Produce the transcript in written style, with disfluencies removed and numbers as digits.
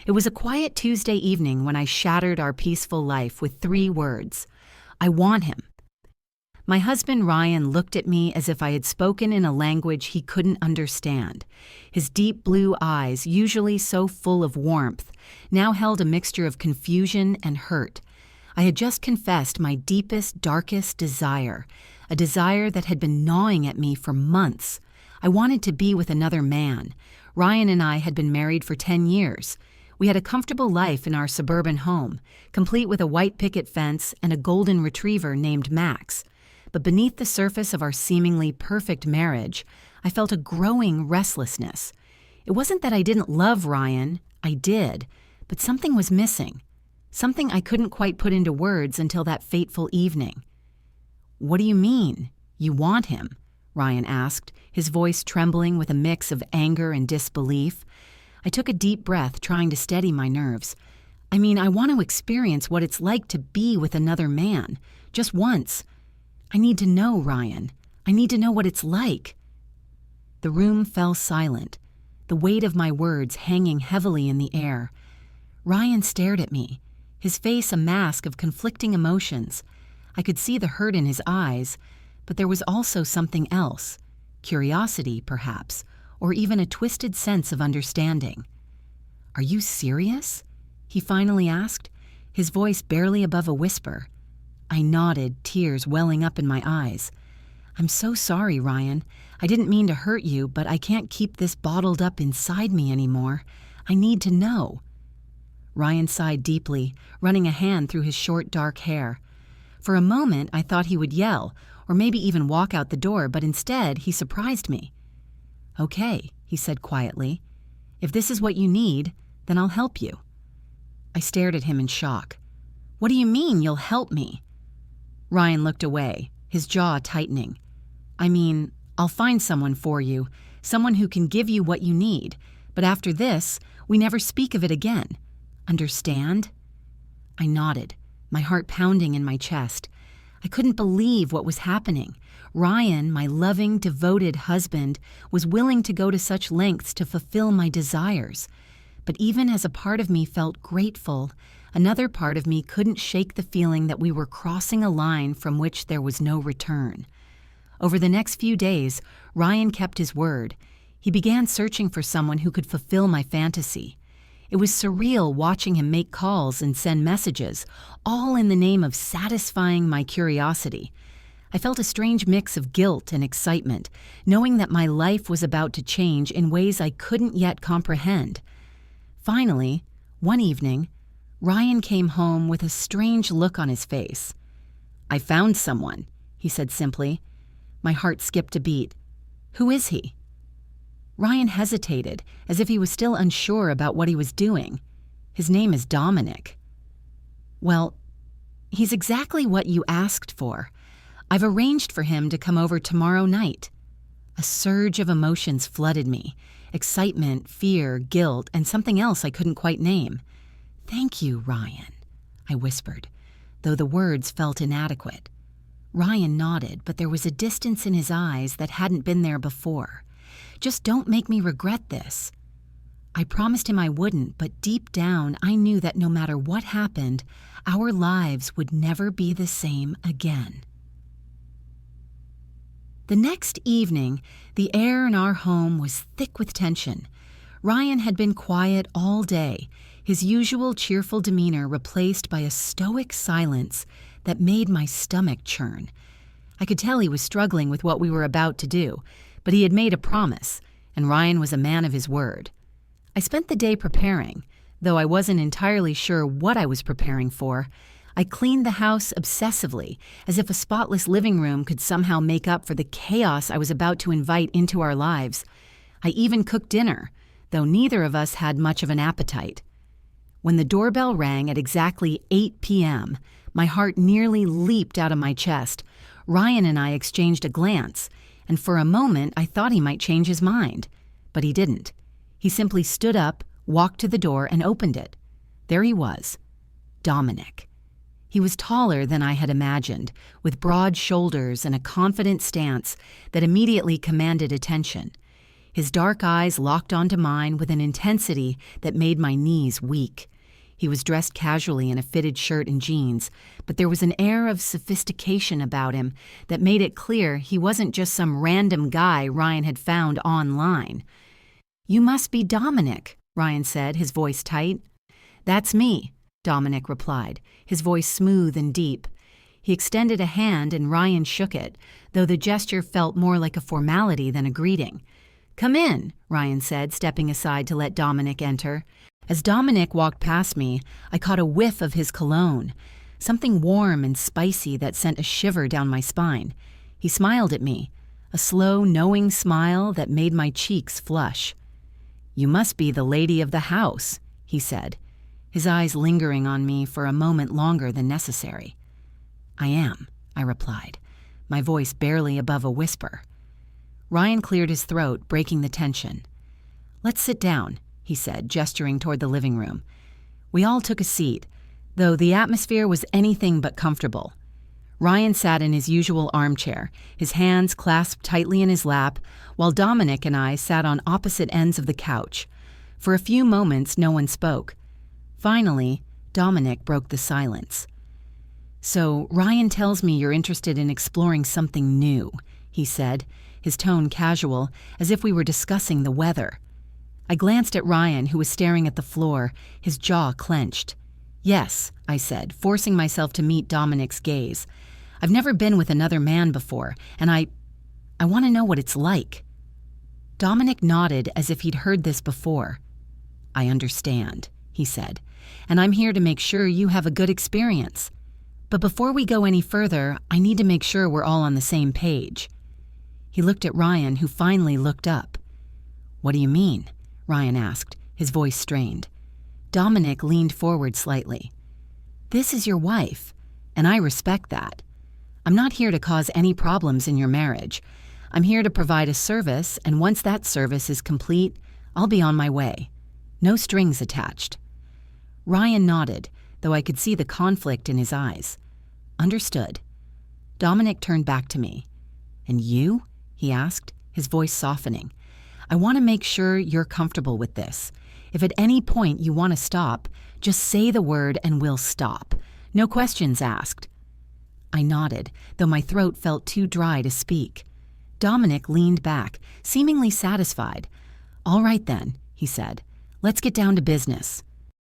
It was a quiet Tuesday evening when I shattered our peaceful life with 3 words: I want him. My husband Ryan looked at me as if I had spoken in a language he couldn't understand. His deep blue eyes, usually so full of warmth, now held a mixture of confusion and hurt. I had just confessed my deepest, darkest desire, a desire that had been gnawing at me for months. I wanted to be with another man. Ryan and I had been married for 10 years. We had a comfortable life in our suburban home, complete with a white picket fence and a golden retriever named Max. But beneath the surface of our seemingly perfect marriage, I felt a growing restlessness. It wasn't that I didn't love Ryan, I did, but something was missing. Something I couldn't quite put into words until that fateful evening. "What do you mean, you want him?" Ryan asked, his voice trembling with a mix of anger and disbelief. I took a deep breath, trying to steady my nerves. "I mean, I want to experience what it's like to be with another man, just once. I need to know, Ryan. I need to know what it's like." The room fell silent, the weight of my words hanging heavily in the air. Ryan stared at me, his face a mask of conflicting emotions. I could see the hurt in his eyes, but there was also something else, curiosity, perhaps, or even a twisted sense of understanding. "Are you serious?" he finally asked, his voice barely above a whisper. I nodded, tears welling up in my eyes. "I'm so sorry, Ryan. I didn't mean to hurt you, but I can't keep this bottled up inside me anymore. I need to know." Ryan sighed deeply, running a hand through his short, dark hair. For a moment, I thought he would yell, or maybe even walk out the door, but instead, he surprised me. "Okay," he said quietly. "If this is what you need, then I'll help you." I stared at him in shock. "What do you mean, you'll help me?" Ryan looked away, his jaw tightening. "I mean, I'll find someone for you, someone who can give you what you need, but after this, we never speak of it again. Understand?" I nodded, my heart pounding in my chest. I couldn't believe what was happening. Ryan, my loving, devoted husband, was willing to go to such lengths to fulfill my desires. But even as a part of me felt grateful, another part of me couldn't shake the feeling that we were crossing a line from which there was no return. Over the next few days, Ryan kept his word. He began searching for someone who could fulfill my fantasy. It was surreal watching him make calls and send messages, all in the name of satisfying my curiosity. I felt a strange mix of guilt and excitement, knowing that my life was about to change in ways I couldn't yet comprehend. Finally, one evening, Ryan came home with a strange look on his face. "I found someone," he said simply. My heart skipped a beat. "Who is he?" Ryan hesitated, as if he was still unsure about what he was doing. "His name is Dominic." "Well, he's exactly what you asked for. I've arranged for him to come over tomorrow night." A surge of emotions flooded me: excitement, fear, guilt, and something else I couldn't quite name. "Thank you, Ryan," I whispered, though the words felt inadequate. Ryan nodded, but there was a distance in his eyes that hadn't been there before. "Just don't make me regret this." I promised him I wouldn't, but deep down I knew that no matter what happened, our lives would never be the same again. The next evening, the air in our home was thick with tension. Ryan had been quiet all day, his usual cheerful demeanor replaced by a stoic silence that made my stomach churn. I could tell he was struggling with what we were about to do, but he had made a promise, and Ryan was a man of his word. I spent the day preparing, though I wasn't entirely sure what I was preparing for. I cleaned the house obsessively, as if a spotless living room could somehow make up for the chaos I was about to invite into our lives. I even cooked dinner, though neither of us had much of an appetite. When the doorbell rang at exactly 8 p.m., my heart nearly leaped out of my chest. Ryan and I exchanged a glance, and for a moment I thought he might change his mind. But he didn't. He simply stood up, walked to the door, and opened it. There he was, Dominic. He was taller than I had imagined, with broad shoulders and a confident stance that immediately commanded attention. His dark eyes locked onto mine with an intensity that made my knees weak. He was dressed casually in a fitted shirt and jeans, but there was an air of sophistication about him that made it clear he wasn't just some random guy Ryan had found online. "You must be Dominic," Ryan said, his voice tight. "That's me," Dominic replied, his voice smooth and deep. He extended a hand and Ryan shook it, though the gesture felt more like a formality than a greeting. "Come in," Ryan said, stepping aside to let Dominic enter. As Dominic walked past me, I caught a whiff of his cologne, something warm and spicy that sent a shiver down my spine. He smiled at me, a slow, knowing smile that made my cheeks flush. "You must be the lady of the house," he said, his eyes lingering on me for a moment longer than necessary. "I am," I replied, my voice barely above a whisper. Ryan cleared his throat, breaking the tension. "Let's sit down," he said, gesturing toward the living room. We all took a seat, though the atmosphere was anything but comfortable. Ryan sat in his usual armchair, his hands clasped tightly in his lap, while Dominic and I sat on opposite ends of the couch. For a few moments, no one spoke. Finally, Dominic broke the silence. "So, Ryan tells me you're interested in exploring something new," he said, his tone casual, as if we were discussing the weather. I glanced at Ryan, who was staring at the floor, his jaw clenched. "Yes," I said, forcing myself to meet Dominic's gaze. "I've never been with another man before, and I want to know what it's like." Dominic nodded as if he'd heard this before. "I understand," he said, "and I'm here to make sure you have a good experience. But before we go any further, I need to make sure we're all on the same page." He looked at Ryan, who finally looked up. "What do you mean?" Ryan asked, his voice strained. Dominic leaned forward slightly. "This is your wife, and I respect that. I'm not here to cause any problems in your marriage. I'm here to provide a service, and once that service is complete, I'll be on my way. No strings attached." Ryan nodded, though I could see the conflict in his eyes. "Understood." Dominic turned back to me. "And you?" he asked, his voice softening. "I want to make sure you're comfortable with this. If at any point you want to stop, just say the word and we'll stop. No questions asked." I nodded, though my throat felt too dry to speak. Dominic leaned back, seemingly satisfied. "All right then," he said. "Let's get down to business."